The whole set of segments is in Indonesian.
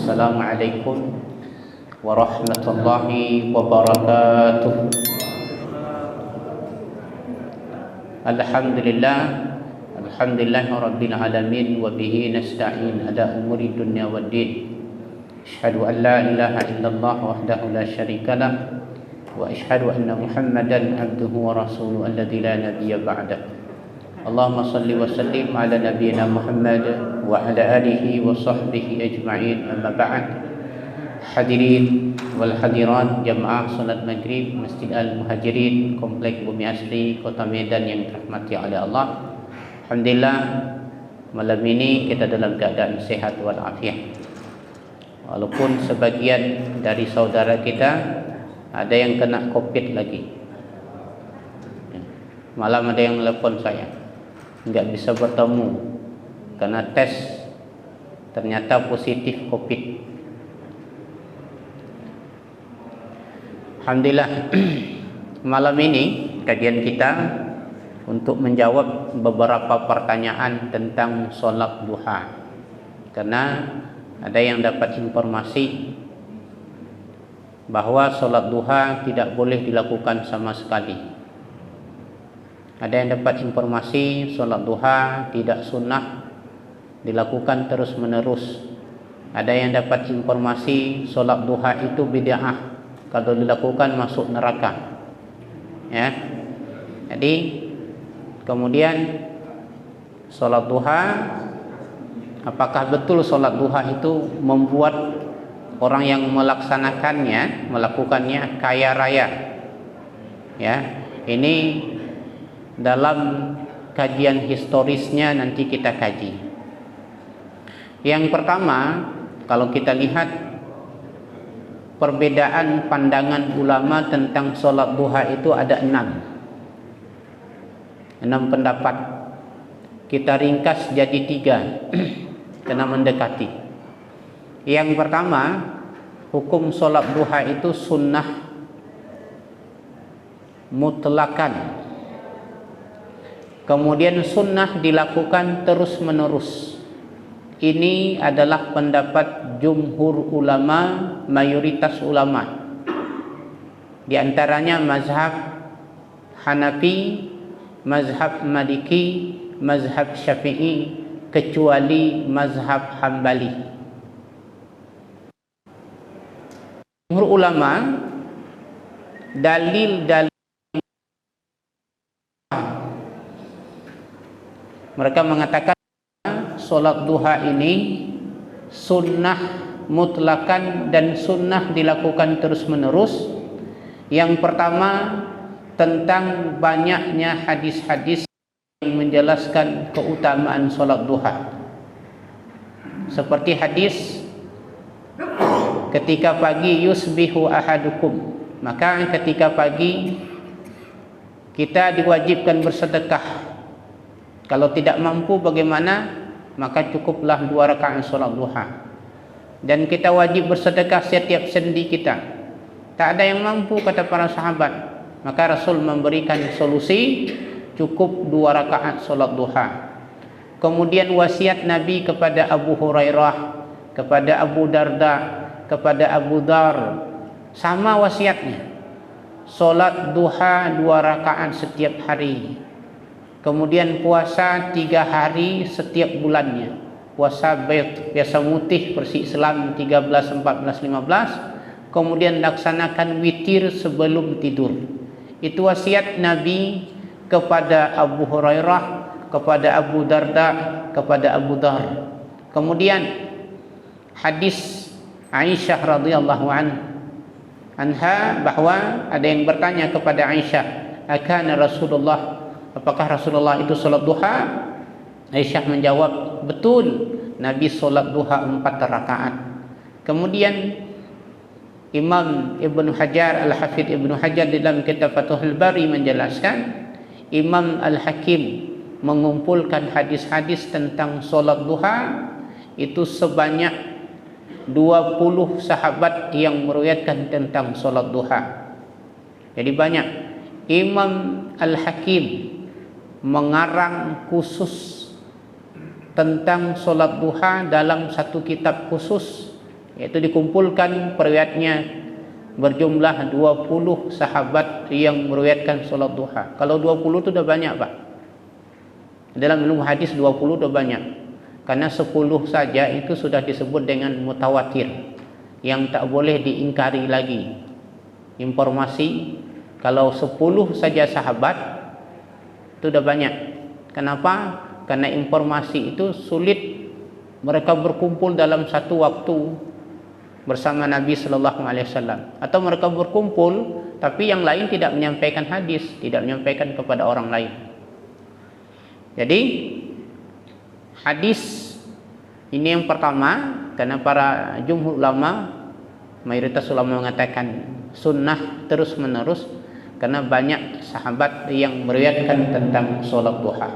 Assalamualaikum warahmatullahi wabarakatuh. Alhamdulillah rabbil alamin wa bihi nasta'in ala umuri dunya waddin. Asyhadu an la ilaha illallah wahdahu la syarikalah wa asyhadu anna Muhammadan abduhu wa rasuluhu alladzi la nabiyya ba'dah. Allahumma salli wa sallim ala nabiyyina Muhammad wa ala alihi wa sahbihi ajma'in, amma ba'd. Hadirin wal hadirat jamaah salat maghrib Masjid Al-Muhajirin, Komplek Bumi Asri, Kota Medan yang dirahmati oleh Allah. Alhamdulillah, malam ini kita dalam keadaan sehat walafiat. Walaupun sebagian dari saudara kita ada yang kena COVID lagi. Malam ada yang telepon saya, nggak bisa bertemu karena tes ternyata positif COVID. Alhamdulillah, malam ini kajian kita untuk menjawab beberapa pertanyaan tentang sholat duha, karena ada yang dapat informasi bahwa sholat duha tidak boleh dilakukan sama sekali. Ada yang dapat informasi sholat duha tidak sunnah, dilakukan terus menerus. Ada yang dapat informasi sholat duha itu bid'ah, kalau dilakukan masuk neraka. Ya, jadi kemudian sholat duha, apakah betul sholat duha itu membuat orang yang melakukannya kaya raya? Ya, ini dalam kajian historisnya nanti kita kaji. Yang pertama, kalau kita lihat perbedaan pandangan ulama tentang sholat duha itu ada 6 pendapat. Kita ringkas jadi 3 karena mendekati. Yang pertama, hukum sholat duha itu sunnah mutlakan. Kemudian sunnah dilakukan terus menerus. Ini adalah pendapat jumhur ulama, mayoritas ulama. Di antaranya mazhab Hanafi, mazhab Maliki, mazhab Syafi'i, kecuali mazhab Hambali. Jumhur ulama dalil mereka mengatakan sholat duha ini sunnah mutlakan dan sunnah dilakukan terus menerus. Yang pertama, tentang banyaknya hadis-hadis yang menjelaskan keutamaan sholat duha, seperti hadis ketika pagi yusbihu ahadukum, maka ketika pagi kita diwajibkan bersedekah. Kalau tidak mampu bagaimana? Maka cukuplah 2 rakaat sholat duha. Dan kita wajib bersedekah setiap sendi kita. Tak ada yang mampu, kata para sahabat. Maka Rasul memberikan solusi, cukup 2 rakaat sholat duha. Kemudian wasiat Nabi kepada Abu Hurairah, kepada Abu Darda, kepada Abu Dar, sama wasiatnya. Sholat duha 2 rakaat setiap hari. Kemudian puasa 3 hari setiap bulannya. Puasa bayd, biasa mutih, bersih Islam 13, 14, 15. Kemudian laksanakan witir sebelum tidur. Itu wasiat Nabi kepada Abu Hurairah, kepada Abu Darda, kepada Abu Dar. Kemudian hadis Aisyah radhiyallahu anha, bahwa ada yang bertanya kepada Aisyah, akana Rasulullah, apakah Rasulullah itu sholat duha? Aisyah menjawab, betul, Nabi sholat duha 4 rakaat. Kemudian Imam Ibnu Hajar, Al-Hafidh Ibnu Hajar dalam kitab Fathul Bari menjelaskan, Imam Al-Hakim mengumpulkan hadis-hadis tentang sholat duha itu sebanyak 20 sahabat yang meriwayatkan tentang sholat duha. Jadi banyak. Imam Al-Hakim mengarang khusus tentang sholat duha dalam satu kitab khusus yaitu dikumpulkan periwayatnya berjumlah 20 sahabat yang meriwayatkan solat duha. Kalau 20 itu udah banyak, Pak. Dalam ilmu hadis 20 udah banyak. Karena 10 saja itu sudah disebut dengan mutawatir, yang tak boleh diingkari lagi. Informasi kalau 10 saja sahabat itu udah banyak. Kenapa? Karena informasi itu sulit mereka berkumpul dalam satu waktu bersama Nabi Sallallahu Alaihi Wasallam, atau mereka berkumpul tapi yang lain tidak menyampaikan hadis, tidak menyampaikan kepada orang lain. Jadi hadis ini yang pertama, karena para jumhur ulama, mayoritas ulama mengatakan sunnah terus menerus, karena banyak sahabat yang meriwayatkan tentang sholat duha.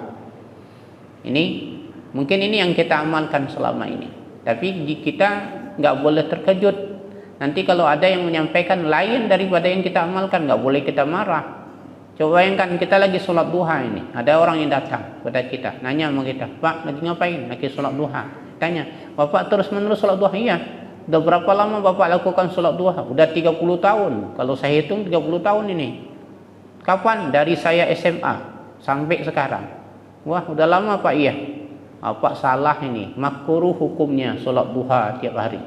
Ini mungkin ini yang kita amalkan selama ini, tapi kita nggak boleh terkejut. Nanti kalau ada yang menyampaikan lain daripada yang kita amalkan, nggak boleh kita marah. Coba bayangkan kita lagi sholat duha ini, ada orang yang datang kepada kita, nanya sama kita, Pak lagi ngapain? Lagi sholat duha. Tanya, Bapak terus menerus sholat duha? Iya. Udah berapa lama Bapak lakukan sholat duha? Udah 30 tahun. Kalau saya hitung 30 tahun ini. Kapan? Dari saya SMA sampai sekarang. Wah udah lama Pak. Iya. Pak salah ini, makruh hukumnya sholat duha tiap hari.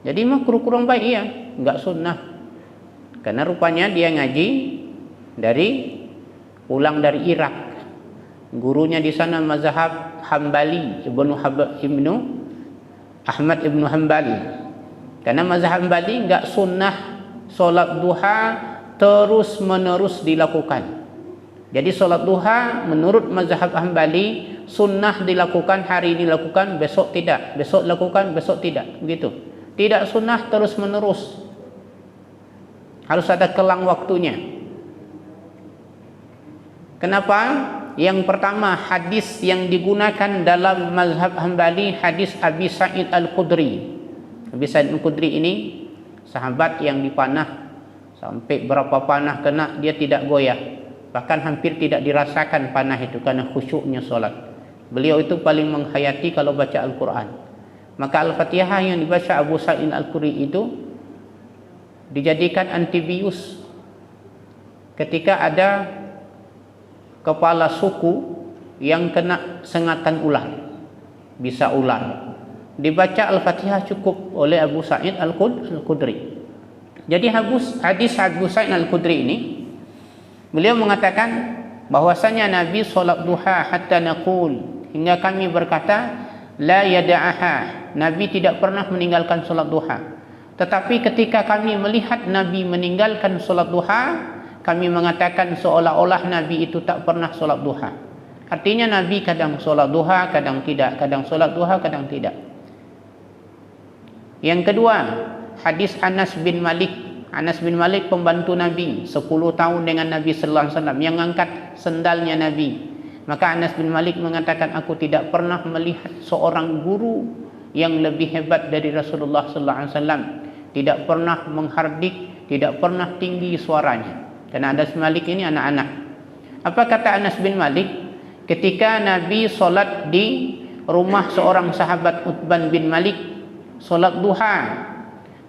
Jadi makruh kurang baik, iya, nggak sunnah. Karena rupanya dia ngaji pulang dari Irak. Gurunya di sana mazhab Hambali, Ibnu Ahmad Ibnu Hambali. Karena mazhab Hambali nggak sunnah sholat duha terus menerus dilakukan. Jadi sholat duha menurut mazhab Hambali sunnah dilakukan, hari ini lakukan, besok tidak, besok lakukan, besok tidak, begitu. Tidak sunnah terus menerus, harus ada kelang waktunya. Kenapa? Yang pertama, hadis yang digunakan dalam mazhab Hambali hadis Abi Sa'id Al-Khudri. Abi Sa'id Al-Khudri ini sahabat yang dipanah, sampai berapa panah kena dia tidak goyah, bahkan hampir tidak dirasakan panah itu karena khusyuknya sholat. Beliau itu paling menghayati kalau baca Al-Quran. Maka Al-Fatihah yang dibaca Abu Sa'id Al-Khudri itu dijadikan antibius ketika ada kepala suku yang kena sengatan ular, bisa ular, dibaca Al-Fatihah cukup oleh Abu Sa'id Al-Khudri. Jadi hadis Abu Sa'id Al-Khudri ini, beliau mengatakan bahwasanya Nabi sholat duha hatta naqul, hingga kami berkata la yada'aha, Nabi tidak pernah meninggalkan sholat duha. Tetapi ketika kami melihat Nabi meninggalkan sholat duha, kami mengatakan seolah-olah Nabi itu tak pernah sholat duha. Artinya Nabi kadang sholat duha, kadang tidak, kadang sholat duha, kadang tidak. Yang kedua, hadis Anas bin Malik. Anas bin Malik pembantu Nabi, 10 tahun dengan Nabi sallallahu alaihi wasallam, yang angkat sendalnya Nabi. Maka Anas bin Malik mengatakan, aku tidak pernah melihat seorang guru yang lebih hebat dari Rasulullah sallallahu alaihi wasallam. Tidak pernah menghardik, tidak pernah tinggi suaranya. Karena Anas bin Malik ini anak-anak. Apa kata Anas bin Malik? Ketika Nabi solat di rumah seorang sahabat, Utban bin Malik, solat duha.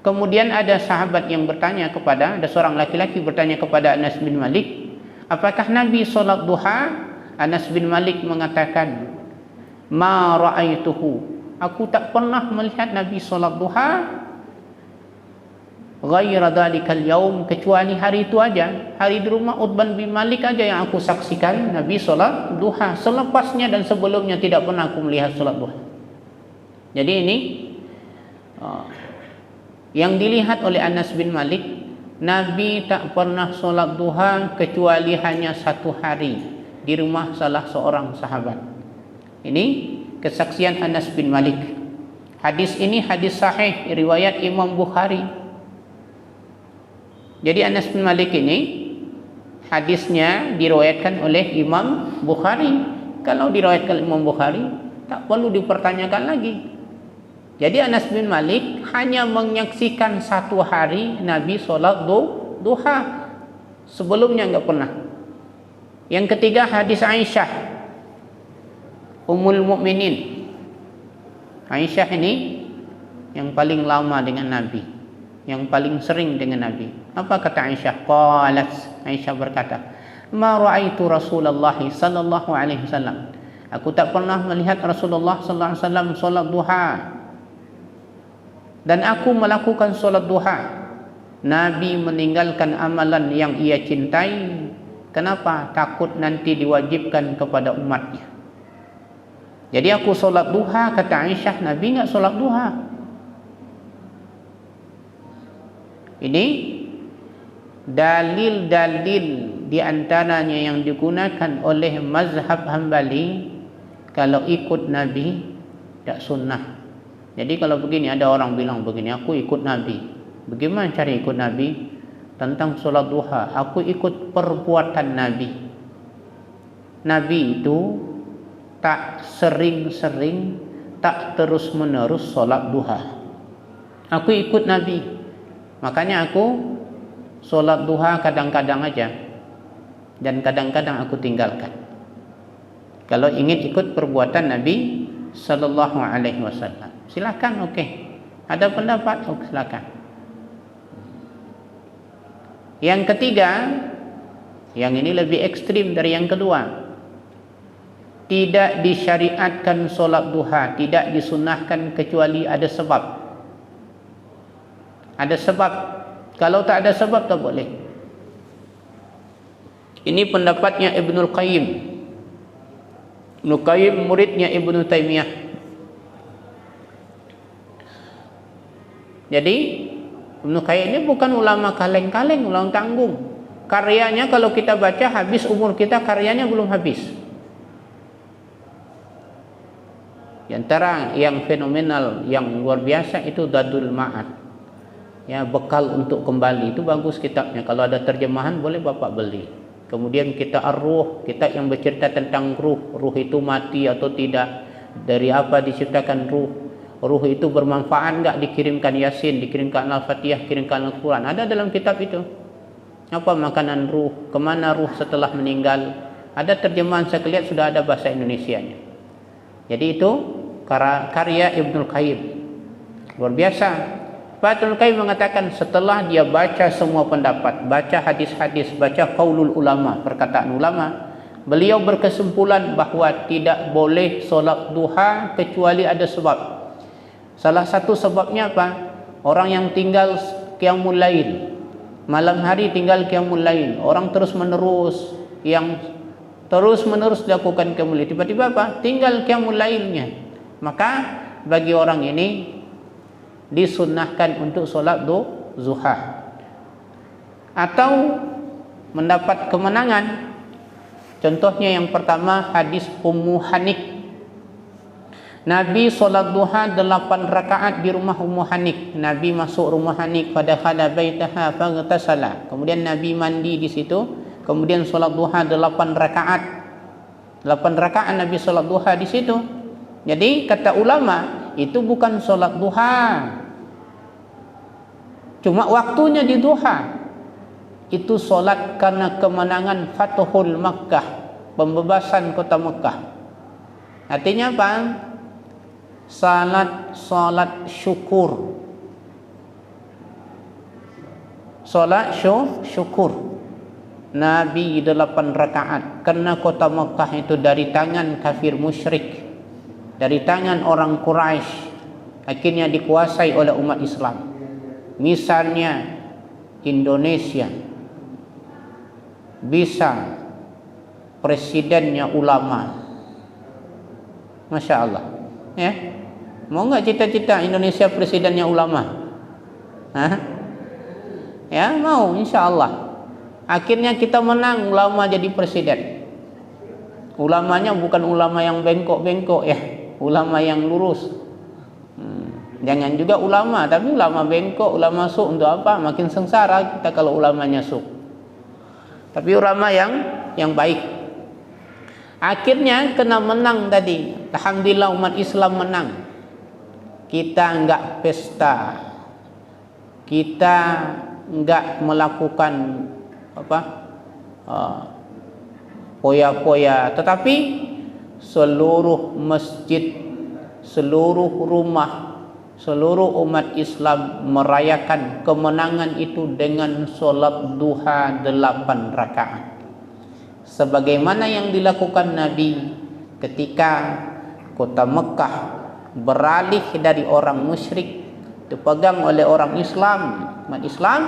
Kemudian ada sahabat yang bertanya kepada, ada seorang laki-laki bertanya kepada Anas bin Malik, apakah Nabi solat duha? Anas bin Malik mengatakan, ma ra'aituhu, aku tak pernah melihat Nabi solat duha ghaira dhalikal yaum, kecuali hari itu aja, hari di rumah Utban bin Malik aja yang aku saksikan Nabi solat duha. Selepasnya dan sebelumnya tidak pernah aku melihat solat duha. Jadi ini yang dilihat oleh Anas bin Malik, Nabi tak pernah solat duha kecuali hanya satu hari di rumah salah seorang sahabat. Ini kesaksian Anas bin Malik. Hadis ini hadis sahih riwayat Imam Bukhari. Jadi Anas bin Malik ini hadisnya diriwayatkan oleh Imam Bukhari. Kalau diriwayatkan Imam Bukhari, tak perlu dipertanyakan lagi. Jadi Anas bin Malik hanya menyaksikan satu hari Nabi sholat duha, sebelumnya enggak pernah. Yang ketiga hadis Aisyah Ummul Mukminin. Aisyah ini yang paling lama dengan Nabi, yang paling sering dengan Nabi. Apa kata Aisyah? Qalat, Aisyah berkata, ma ra'aitu Rasulullah sallallahu alaihi wasallam. Aku tak pernah melihat Rasulullah sallallahu alaihi wasallam solat duha. Dan aku melakukan solat duha. Nabi meninggalkan amalan yang ia cintai. Kenapa? Takut nanti diwajibkan kepada umatnya. Jadi aku solat duha, kata Aisyah, Nabi enggak solat duha. Ini dalil-dalil di antaranya yang digunakan oleh mazhab Hambali. Kalau ikut Nabi tak sunnah. Jadi kalau begini, ada orang bilang begini, aku ikut Nabi. Bagaimana cara ikut Nabi? Tentang solat duha, aku ikut perbuatan Nabi. Nabi itu tak sering-sering, tak terus-menerus solat duha. Aku ikut Nabi. Makanya aku solat duha kadang-kadang aja, dan kadang-kadang aku tinggalkan. Kalau ingin ikut perbuatan Nabi sallallahu alaihi wasallam, silakan, oke. Ada pendapat, silakan. Yang ketiga, yang ini lebih ekstrim dari yang kedua. Tidak disyariatkan solat duha, tidak disunahkan kecuali ada sebab. Ada sebab. Kalau tak ada sebab, tak boleh. Ini pendapatnya Ibnul Qayyim. Ibnul Qayyim muridnya Ibnu Taimiyah. Jadi Ibnu Qayyim ini bukan ulama kaleng-kaleng, ulama tanggung. Karyanya kalau kita baca habis umur kita, karyanya belum habis. Di antara yang fenomenal, yang luar biasa itu Zadul Ma'ad. Ya, bekal untuk kembali, itu bagus kitabnya. Kalau ada terjemahan boleh Bapak beli. Kemudian kita Ar-Ruh, kitab yang bercerita tentang ruh. Ruh itu mati atau tidak? Dari apa diciptakan ruh? Ruh itu bermanfaat enggak? Dikirimkan Yasin, dikirimkan Al-Fatihah, kirimkan Al-Quran. Ada dalam kitab itu. Apa makanan ruh? Kemana ruh setelah meninggal? Ada terjemahan, saya lihat sudah ada bahasa Indonesianya. Jadi itu karya Ibnul Qayyim. Luar biasa. Ibnul Qayyim mengatakan setelah dia baca semua pendapat, baca hadis-hadis, baca qaulul ulama, perkataan ulama, beliau berkesimpulan bahawa tidak boleh solat duha kecuali ada sebab. Salah satu sebabnya apa? Orang yang tinggal qiyamul lail, malam hari tinggal qiyamul lail, orang terus menerus dilakukan qiyamul lail, tiba-tiba apa? Tinggal qiyamul lailnya. Maka bagi orang ini disunnahkan untuk solat duha. Atau mendapat kemenangan. Contohnya yang pertama hadis Ummu Hanik. Nabi solat duha 8 rakaat di rumah Ummu Hanik. Nabi masuk rumah Hanik, fadakhala baitaha faghtasala. Kemudian Nabi mandi di situ, kemudian solat duha 8 rakaat. 8 rakaat Nabi solat duha di situ. Jadi kata ulama, itu bukan solat duha. Cuma waktunya di duha. Itu solat karena kemenangan Fathul Makkah, pembebasan kota Makkah. Artinya apa? Salat syukur. Salat syukur. Nabi 8 rakaat karena kota Makkah itu dari tangan kafir musyrik, dari tangan orang Quraisy, akhirnya dikuasai oleh umat Islam. Misalnya Indonesia bisa presidennya ulama, Masya Allah, ya. Mau nggak cita-cita Indonesia presidennya ulama? Hah? Ya, mau, insya Allah. Akhirnya kita menang, ulama jadi presiden. Ulamanya bukan ulama yang bengkok-bengkok, ya, ulama yang lurus. Jangan juga ulama, tapi ulama bengkok, ulama suk untuk apa? Makin sengsara kita kalau ulamanya suk. Tapi ulama yang baik. Akhirnya kena menang tadi. Alhamdulillah umat Islam menang. Kita enggak pesta. Kita enggak melakukan poya-poya, tetapi seluruh masjid, seluruh rumah, seluruh umat Islam merayakan kemenangan itu dengan solat duha 8 rakaat. Sebagaimana yang dilakukan Nabi ketika kota Mekah beralih dari orang musyrik dipegang oleh orang Islam, umat Islam,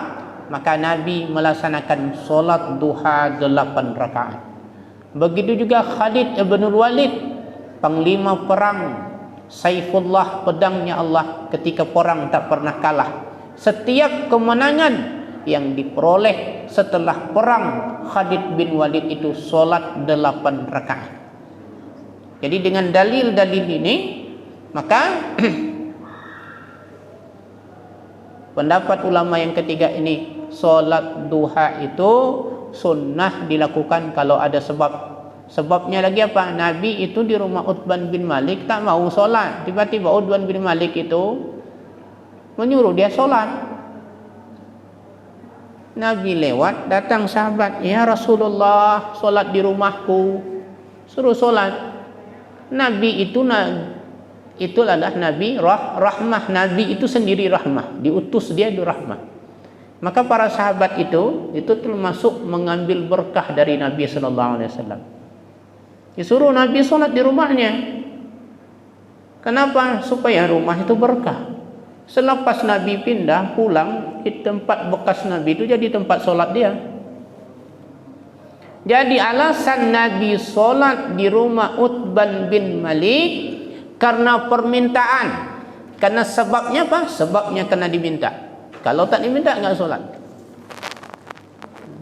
maka Nabi melaksanakan solat duha 8 rakaat. Begitu juga Khalid ibn Walid, panglima perang Saifullah, pedangnya Allah, ketika perang tak pernah kalah. Setiap kemenangan yang diperoleh setelah perang Khalid bin Walid itu solat 8 rakaat. Jadi dengan dalil-dalil ini maka pendapat ulama yang ketiga ini, solat duha itu sunnah dilakukan kalau ada sebab. Sebabnya lagi apa? Nabi itu di rumah Utban bin Malik tak mau solat. Tiba-tiba Utban bin Malik itu menyuruh dia solat. Nabi lewat, datang sahabat, ya Rasulullah, solat di rumahku, suruh solat. Nabi itu adalah Nabi rahmah. Nabi itu sendiri rahmah, diutus dia di rahmah. Maka para sahabat itu termasuk mengambil berkah dari Nabi sallallahu alaihi wasallam. Disuruh Nabi solat di rumahnya. Kenapa? Supaya rumah itu berkah. Selepas Nabi pindah pulang, di tempat bekas Nabi itu jadi tempat solat dia. Jadi alasan Nabi solat di rumah Utban bin Malik karena permintaan. Karena sebabnya apa? Sebabnya karena diminta. Kalau tak diminta enggak solat.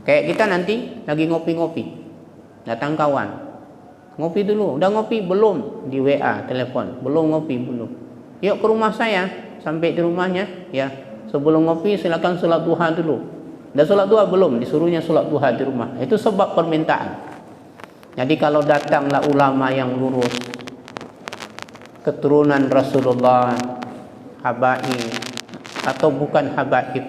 Kayak kita nanti lagi ngopi-ngopi, datang kawan, ngopi dulu, udah ngopi belum? Di WA, telepon, belum ngopi, belum. Yuk ke rumah saya, sampai di rumahnya, ya sebelum ngopi silakan sholat duha dulu. Dah sholat duha belum? Disuruhnya sholat duha di rumah. Itu sebab permintaan. Jadi kalau datanglah ulama yang lurus, keturunan Rasulullah, habaib atau bukan habaib,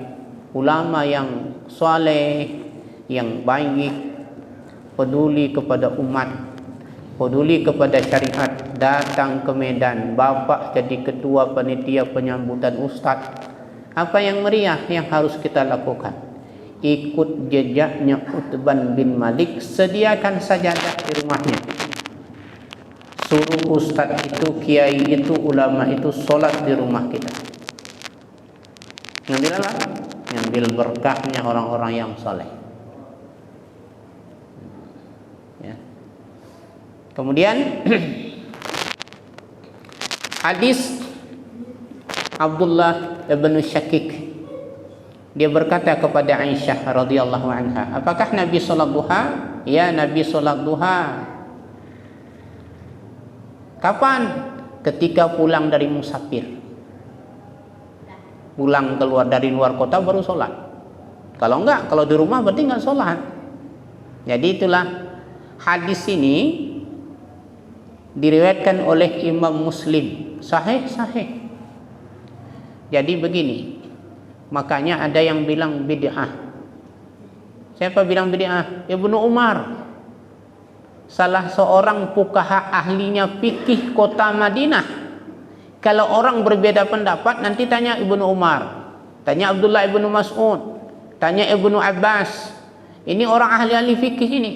ulama yang saleh, yang baik, peduli kepada umat, peduli kepada syariat, datang ke Medan, bapak jadi ketua panitia penyambutan ustaz. Apa yang meriah yang harus kita lakukan? Ikut jejaknya Utban bin Malik, sediakan sajadah di rumahnya. Suruh ustaz itu, kiai itu, ulama itu solat di rumah kita. Ngambil apa? Ngambil berkahnya orang-orang yang saleh. Kemudian hadis Abdullah bin Syakik, dia berkata kepada Aisyah radhiyallahu anha, apakah Nabi salat duha? Ya, Nabi salat duha. Kapan? Ketika pulang dari musafir, pulang keluar dari luar kota baru solat. Kalau enggak, kalau di rumah berarti enggak solat. Jadi itulah hadis ini diriwayatkan oleh Imam Muslim, sahih. Jadi begini, makanya ada yang bilang bid'ah. Siapa bilang bid'ah? Ibnu Umar, salah seorang fuqaha ahlinya fikih kota Madinah. Kalau orang berbeda pendapat, nanti tanya Ibnu Umar, tanya Abdullah ibnu Mas'ud, tanya Ibnu Abbas. Ini orang ahli-ahli fikih ini.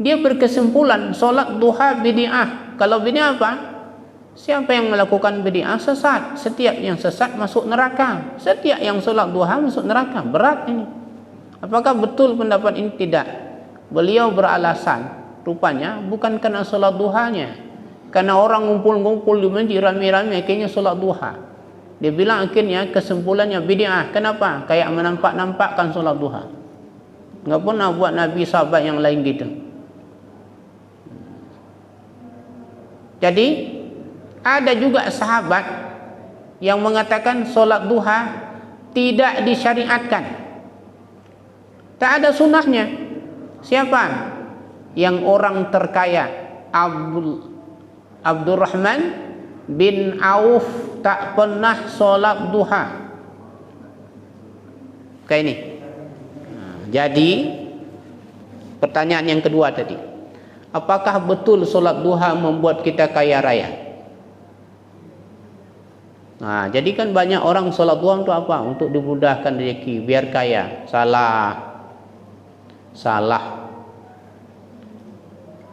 Dia berkesimpulan solat duha bid'ah. Kalau bid'ah apa? Siapa yang melakukan bid'ah sesat. Setiap yang sesat masuk neraka. Setiap yang solat duha masuk neraka. Berat ini. Apakah betul pendapat ini? Tidak. Beliau beralasan, rupanya bukan karena solat duhanya. Karena orang ngumpul-ngumpul di masjid rame-rame, akhirnya solat duha. Dia bilang akhirnya kesimpulannya bid'ah. Kenapa? Kayak menampak-nampakkan solat duha. Enggak pernah buat Nabi sahabat yang lain gitu. Jadi ada juga sahabat yang mengatakan solat duha tidak disyariatkan, tak ada sunnahnya. Siapa? Yang orang terkaya Abdurrahman bin Auf tak pernah solat duha. Kayak ini. Jadi pertanyaan yang kedua tadi, apakah betul solat duha membuat kita kaya raya? Nah, jadi kan banyak orang sholat duha untuk apa? Untuk dimudahkan rezeki, biar kaya. Salah.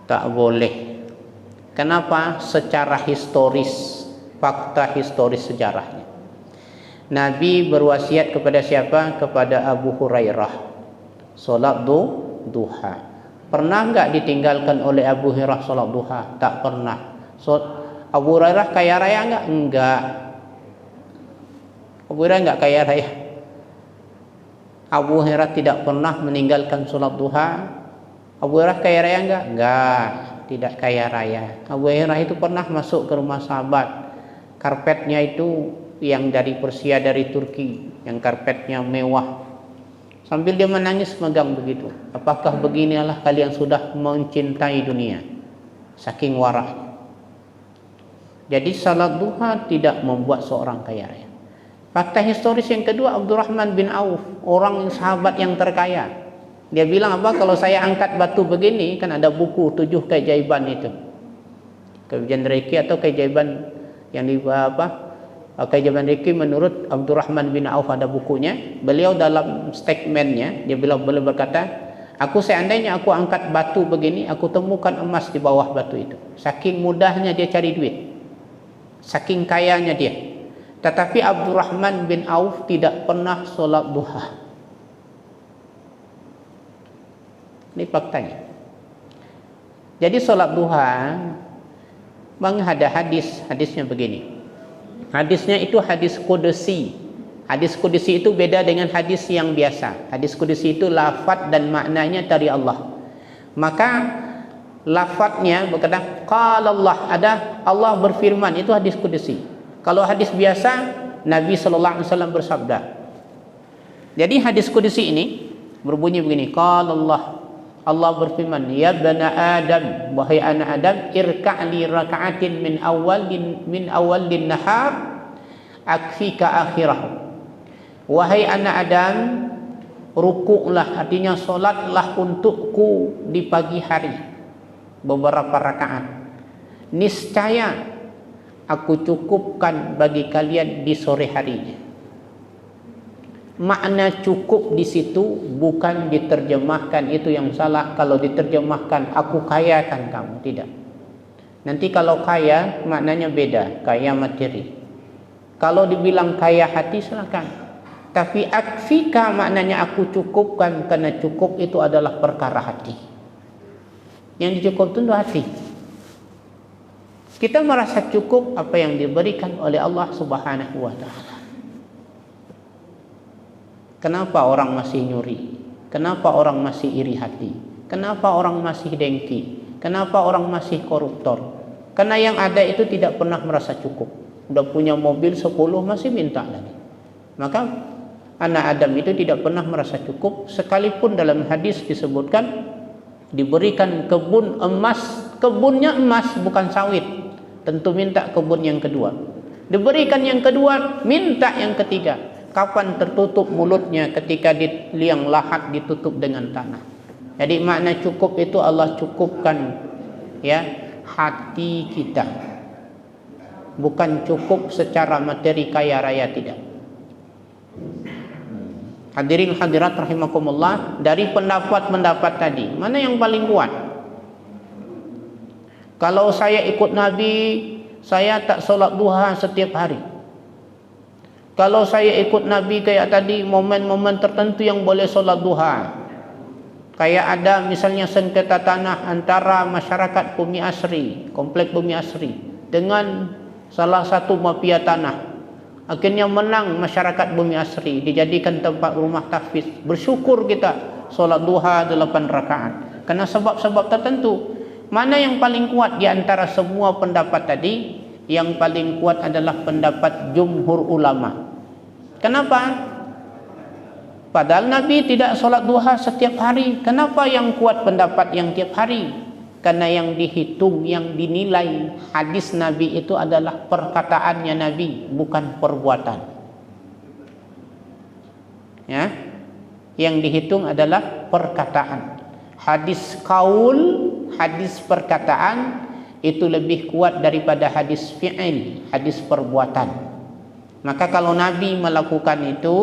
Tak boleh. Kenapa? Secara historis, fakta historis sejarahnya. Nabi berwasiat kepada siapa? Kepada Abu Hurairah. Solat duha. Pernah enggak ditinggalkan oleh Abu Hurairah solat duha? Tak pernah. Abu Hurairah kaya raya enggak? Enggak. Abu Hurairah enggak kaya raya. Abu Hurairah tidak pernah meninggalkan solat duha. Abu Hurairah kaya raya enggak? Enggak, tidak kaya raya. Abu Hurairah itu pernah masuk ke rumah sahabat. Karpetnya itu yang dari Persia, dari Turki, yang karpetnya mewah. Sambil dia menangis megang begitu. Apakah beginilah kalian sudah mencintai dunia? Saking warahnya. Jadi salat duha tidak membuat seorang kaya raya. Fakta historis yang kedua, Abdurrahman bin Auf, orang sahabat yang terkaya. Dia bilang apa? Kalau saya angkat batu begini, kan ada buku 7 keajaiban itu. Keajaiban rezeki atau keajaiban yang di apa? Keajaiban rezeki menurut Abdurrahman bin Auf ada bukunya. Beliau dalam statementnya dia bilang, boleh berkata, aku seandainya aku angkat batu begini, aku temukan emas di bawah batu itu. Saking mudahnya dia cari duit, saking kayanya dia. Tetapi Abdurrahman bin Auf tidak pernah solat duha. Ini faktanya. Jadi solat duha, bang, ada hadisnya begini. Hadisnya itu hadis qudsi. Hadis qudsi itu beda dengan hadis yang biasa. Hadis qudsi itu lafaz dan maknanya dari Allah. Maka lafaznya berkata qala Allah, ada Allah berfirman, itu hadis qudsi. Kalau hadis biasa, Nabi sallallahu alaihi wasallam bersabda. Jadi hadis qudsi ini berbunyi begini, qala Allah berfirman, ya bani Adam, wahai anak Adam, irka'li raka'atin min awalin nahar akfika akhirah. Wahai anak Adam, rukuklah, artinya solatlah untukku di pagi hari beberapa rakaat. Niscaya aku cukupkan bagi kalian di sore harinya. Makna cukup di situ bukan diterjemahkan itu yang salah. Kalau diterjemahkan aku kayakan kamu, tidak. Nanti kalau kaya maknanya beda, kaya materi. Kalau dibilang kaya hati silakan. Tapi akfika maknanya aku cukupkan, karena cukup itu adalah perkara hati. Yang dicukupkan itu hati. Kita merasa cukup apa yang diberikan oleh Allah Subhanahu wa taala. Kenapa orang masih nyuri? Kenapa orang masih iri hati? Kenapa orang masih dengki? Kenapa orang masih koruptor? Karena yang ada itu tidak pernah merasa cukup. Udah punya mobil 10 masih minta lagi. Maka anak Adam itu tidak pernah merasa cukup. Sekalipun dalam hadis disebutkan diberikan kebun emas, kebunnya emas bukan sawit, tentu minta kebun yang kedua. Diberikan yang kedua, minta yang ketiga. Kapan tertutup mulutnya? Ketika di liang lahat ditutup dengan tanah. Jadi makna cukup itu Allah cukupkan ya hati kita. Bukan cukup secara materi kaya raya, tidak. Hadirin hadirat rahimakumullah, dari pendapat-pendapat tadi, mana yang paling kuat? Kalau saya ikut Nabi, saya tak solat duha setiap hari. Kalau saya ikut Nabi kayak tadi, momen-momen tertentu yang boleh solat duha. Kayak ada misalnya sengketa tanah antara masyarakat Bumi Asri, komplek Bumi Asri, dengan salah satu mafia tanah. Akhirnya menang masyarakat Bumi Asri, dijadikan tempat rumah tahfiz. Bersyukur kita solat duha 8 rakaat. Karena sebab-sebab tertentu. Mana yang paling kuat di antara semua pendapat tadi? Yang paling kuat adalah pendapat jumhur ulama. Kenapa? Padahal Nabi tidak solat duha setiap hari. Kenapa yang kuat pendapat yang tiap hari? Karena yang dihitung, yang dinilai hadis Nabi itu adalah perkataannya Nabi, bukan perbuatan. Ya, yang dihitung adalah perkataan. Hadis kaul, hadis perkataan itu lebih kuat daripada hadis fi'il, hadis perbuatan. Maka kalau Nabi melakukan itu,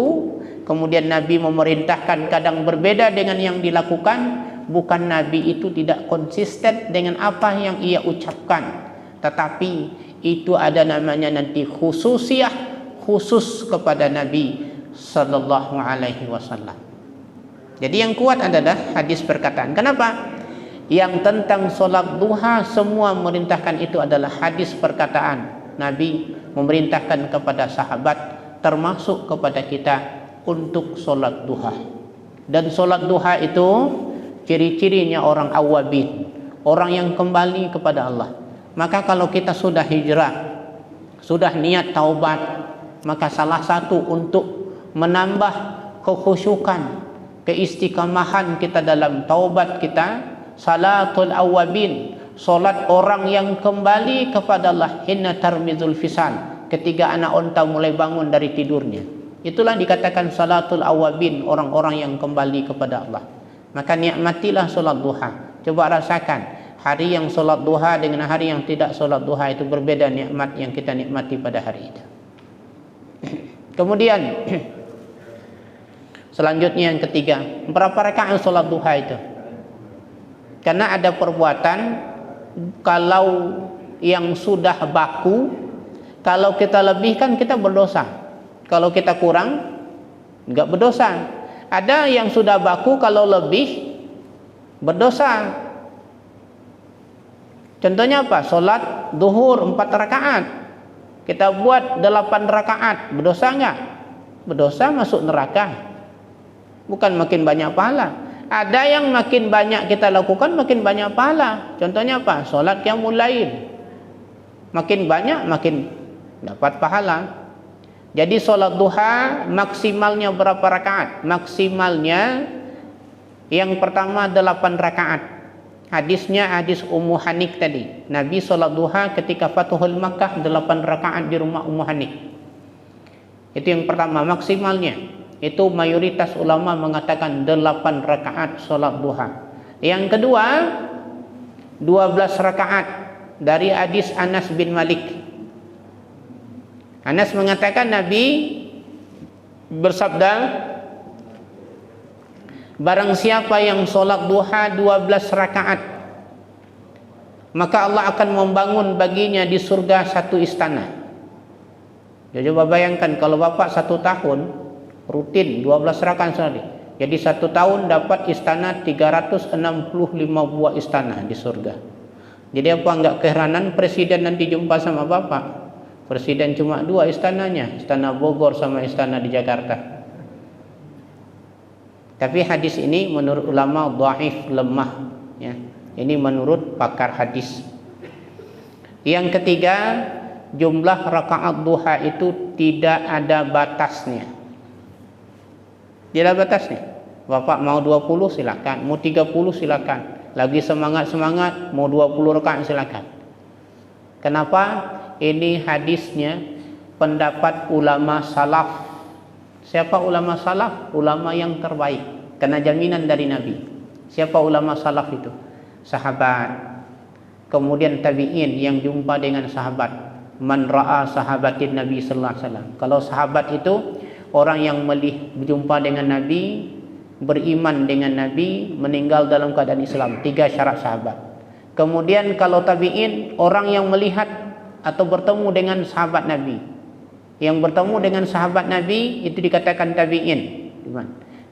kemudian Nabi memerintahkan kadang berbeda dengan yang dilakukan, bukan Nabi itu tidak konsisten dengan apa yang ia ucapkan, tetapi itu ada namanya nanti khususiyah, khusus kepada Nabi sallallahu alaihi wasallam. Jadi yang kuat adalah hadis perkataan. Kenapa? Yang tentang solat duha semua memerintahkan itu adalah hadis perkataan. Nabi memerintahkan kepada sahabat termasuk kepada kita untuk solat duha. Dan solat duha itu ciri-cirinya orang awabin, orang yang kembali kepada Allah. Maka kalau kita sudah hijrah, sudah niat taubat, maka salah satu untuk menambah kekhusyukan, keistiqamahan kita dalam taubat kita, salatul awabin, solat orang yang kembali kepada Allah, hina tarmizul fisal, ketika anak onta mulai bangun dari tidurnya. Itulah dikatakan salatul awabin, orang-orang yang kembali kepada Allah. Maka nikmatilah solat duha. Coba rasakan, hari yang solat duha dengan hari yang tidak solat duha itu berbeda nikmat yang kita nikmati pada hari itu. Kemudian selanjutnya yang ketiga, berapa rakaat solat duha itu? Karena ada perbuatan, kalau yang sudah baku, kalau kita lebihkan kita berdosa, kalau kita kurang enggak berdosa. Ada yang sudah baku, kalau lebih berdosa. Contohnya apa? Solat duhur 4 rakaat, kita buat 8 rakaat, berdosa enggak? Berdosa, masuk neraka. Bukan makin banyak pahala. Ada yang makin banyak kita lakukan makin banyak pahala. Contohnya apa? Solat qiyamul lail, makin banyak makin dapat pahala. Jadi solat duha maksimalnya berapa rakaat? Maksimalnya yang pertama 8 rakaat. Hadisnya hadis Ummu Hanik tadi. Nabi solat duha ketika Fathul Makkah 8 rakaat di rumah Ummu Hanik. Itu yang pertama, maksimalnya. Itu mayoritas ulama mengatakan 8 rakaat solat duha. Yang kedua 12 rakaat dari hadis Anas bin Malik. Anas mengatakan Nabi bersabda, barang siapa yang solat duha 12 rakaat, maka Allah akan membangun baginya di surga 1 istana. Ya, coba bayangkan kalau bapak 1 tahun rutin 12 rakaat saja, jadi 1 tahun dapat istana 365 buah istana di surga. Jadi apa enggak keheranan presiden nanti jumpa sama bapak? Presiden cuma 2 istananya, istana Bogor sama istana di Jakarta. Tapi hadis ini menurut ulama dhaif, lemah ya. Ini menurut pakar hadis. Yang ketiga, jumlah rakaat duha itu tidak ada batasnya. Tidak ada batasnya. Bapak mau 20 silakan, mau 30 silakan. Lagi semangat-semangat mau 20 rakaat silakan. Kenapa? Ini hadisnya pendapat ulama salaf. Siapa ulama salaf? Ulama yang terbaik, karena jaminan dari Nabi. Siapa ulama salaf itu? Sahabat, kemudian tabi'in yang jumpa dengan sahabat. Man ra'a sahabatin Nabi sallallahu alaihi wasallam. Kalau sahabat itu orang yang berjumpa dengan Nabi, beriman dengan Nabi, meninggal dalam keadaan Islam. 3 syarat sahabat. Kemudian kalau tabi'in, orang yang melihat atau bertemu dengan sahabat Nabi. Yang bertemu dengan sahabat Nabi itu dikatakan tabi'in.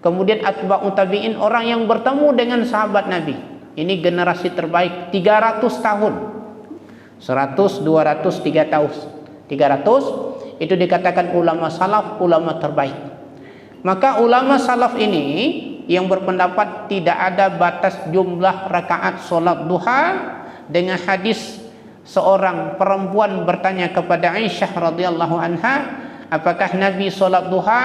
Kemudian atba'u tabi'in, orang yang bertemu dengan sahabat Nabi. Ini generasi terbaik 300 tahun. 100, 200, 300. 300 itu dikatakan ulama salaf, ulama terbaik. Maka ulama salaf ini yang berpendapat tidak ada batas jumlah rakaat solat duha, dengan hadis seorang perempuan bertanya kepada Aisyah radhiyallahu anha, apakah Nabi solat duha?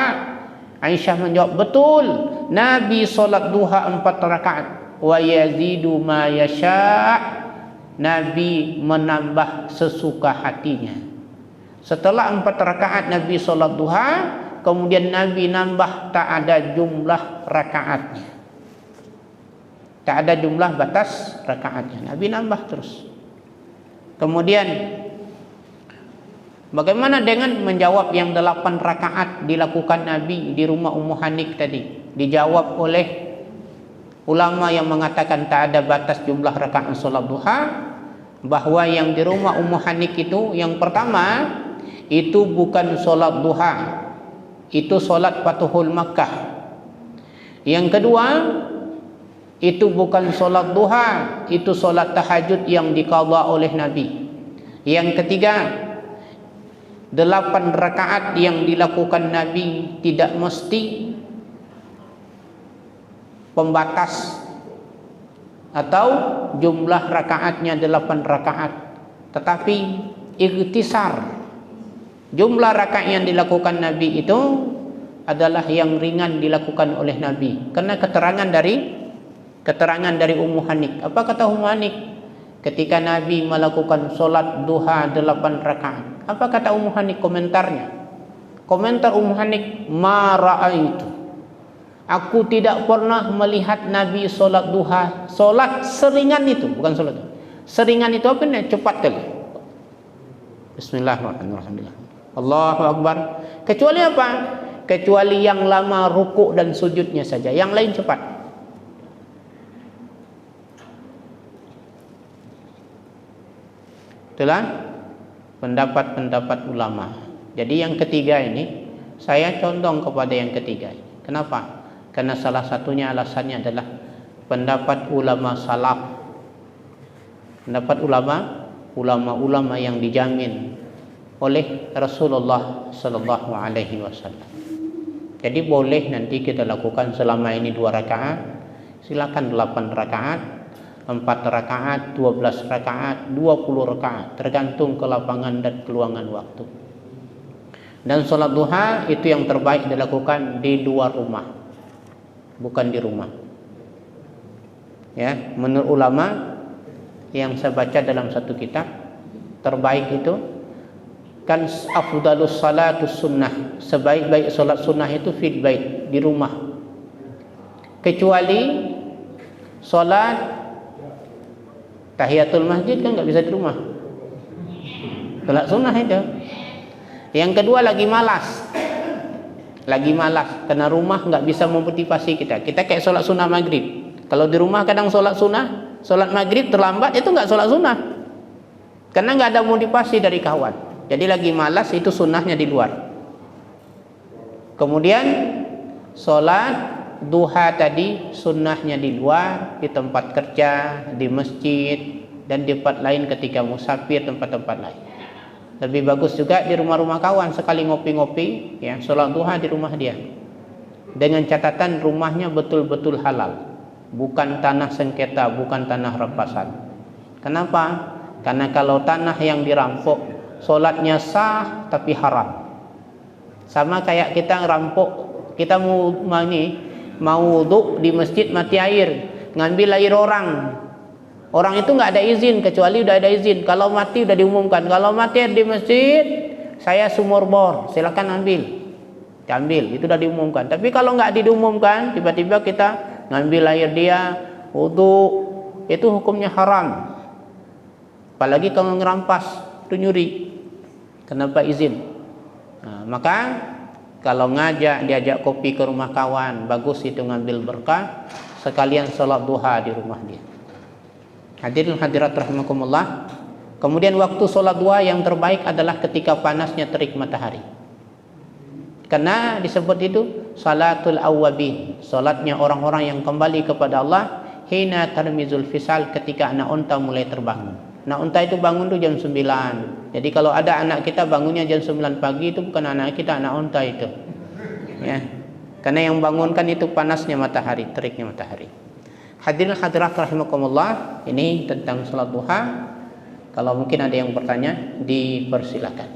Aisyah menjawab, betul, Nabi solat duha 4 rakaat, wa yazidu ma yasha', Nabi menambah sesuka hatinya. Setelah 4 rakaat Nabi solat duha, kemudian Nabi nambah, tak ada jumlah rakaatnya, tak ada jumlah batas rakaatnya, Nabi nambah terus. Kemudian Bagaimana dengan menjawab yang 8 rakaat dilakukan Nabi di rumah Ummu Hanik tadi? Dijawab oleh ulama yang mengatakan tak ada batas jumlah rakaat solat duha, bahwa yang di rumah Ummu Hanik itu yang pertama itu bukan solat duha, itu solat Fatuhul Makkah. Yang kedua itu bukan solat duha, itu solat tahajud yang diqadha oleh Nabi. Yang ketiga, 8 rakaat yang dilakukan Nabi tidak mesti pembatas atau jumlah rakaatnya 8 rakaat, tetapi ikhtisar. Jumlah rakaat yang dilakukan Nabi itu adalah yang ringan dilakukan oleh Nabi. Karena keterangan dari Ummu Hanik. Apa kata Ummu Hanik? Ketika Nabi melakukan solat duha 8 rakaat. Apa kata Ummu Hanik komentarnya? Komentar Ummu Hanik, ma ra'aitu. Aku tidak pernah melihat Nabi solat duha, solat seringan itu, bukan solat duha. Seringan itu apa nih? Cepat kali. Bismillahirrahmanirrahim. Allahu Akbar. Kecuali apa? Kecuali yang lama rukuk dan sujudnya saja. Yang lain cepat. Itulah pendapat-pendapat ulama. Jadi yang ketiga ini saya condong kepada yang ketiga. Kenapa? Karena salah satunya alasannya adalah pendapat ulama salaf. Pendapat ulama yang dijamin oleh Rasulullah sallallahu alaihi wasallam. Jadi boleh nanti kita lakukan selama ini 2 rakaat, silakan 8 rakaat, 4 rakaat, 12 rakaat, 20 rakaat, tergantung kelapangan dan keluangan waktu. Dan sholat duha itu yang terbaik dilakukan di luar rumah, bukan di rumah. Ya, menurut ulama yang saya baca dalam satu kitab, terbaik itu kan afdalus salatus sunnah, sebaik-baik sholat sunnah itu fil bait, di rumah. Kecuali sholat tahiyatul masjid kan nggak bisa di rumah. Sholat sunnah itu. Yang kedua lagi malas karena rumah nggak bisa memotivasi kita. Kita kayak sholat sunnah maghrib. Kalau di rumah kadang sholat sunnah, sholat maghrib terlambat itu nggak sholat sunnah, karena nggak ada motivasi dari kawan. Jadi lagi malas, itu sunnahnya di luar. Kemudian sholat duha tadi sunnahnya di luar, di tempat kerja, di masjid, dan di tempat lain ketika musafir, tempat-tempat lain. Lebih bagus juga di rumah-rumah kawan, sekali ngopi-ngopi, ya, sholat duha di rumah dia. Dengan catatan rumahnya betul-betul halal, bukan tanah sengketa, bukan tanah rampasan. Kenapa? Karena kalau tanah yang dirampok, sholatnya sah tapi haram. Sama kayak kita ngerampok, kita mau wudhu di masjid, mati air, ngambil air orang itu nggak ada izin, kecuali udah ada izin. Kalau mati udah diumumkan, kalau mati air di masjid, saya sumur bor, silakan ambil, itu udah diumumkan. Tapi kalau nggak diumumkan, tiba-tiba kita ngambil air dia, wudhu, itu hukumnya haram. Apalagi kalau ngerampas, itu nyuri. Kenapa izin? Nah, maka kalau diajak kopi ke rumah kawan, bagus itu ngambil berkah, sekalian sholat duha di rumah dia. Hadirin hadirat rahimakumullah. Kemudian waktu sholat duha yang terbaik adalah ketika panasnya terik matahari. Karena disebut itu salatul awwabin, salatnya orang-orang yang kembali kepada Allah, hina tarmizul fisal, ketika anak unta mulai terbangun. Anak unta itu bangun tuh jam 9. Jadi kalau ada anak kita bangunnya jam 9 pagi, itu bukan anak kita, anak unta itu. Ya. Karena yang bangunkan itu panasnya matahari, teriknya matahari. Hadirin hadirat rahimakumullah, ini tentang salat duha. Kalau mungkin ada yang bertanya, dipersilakan.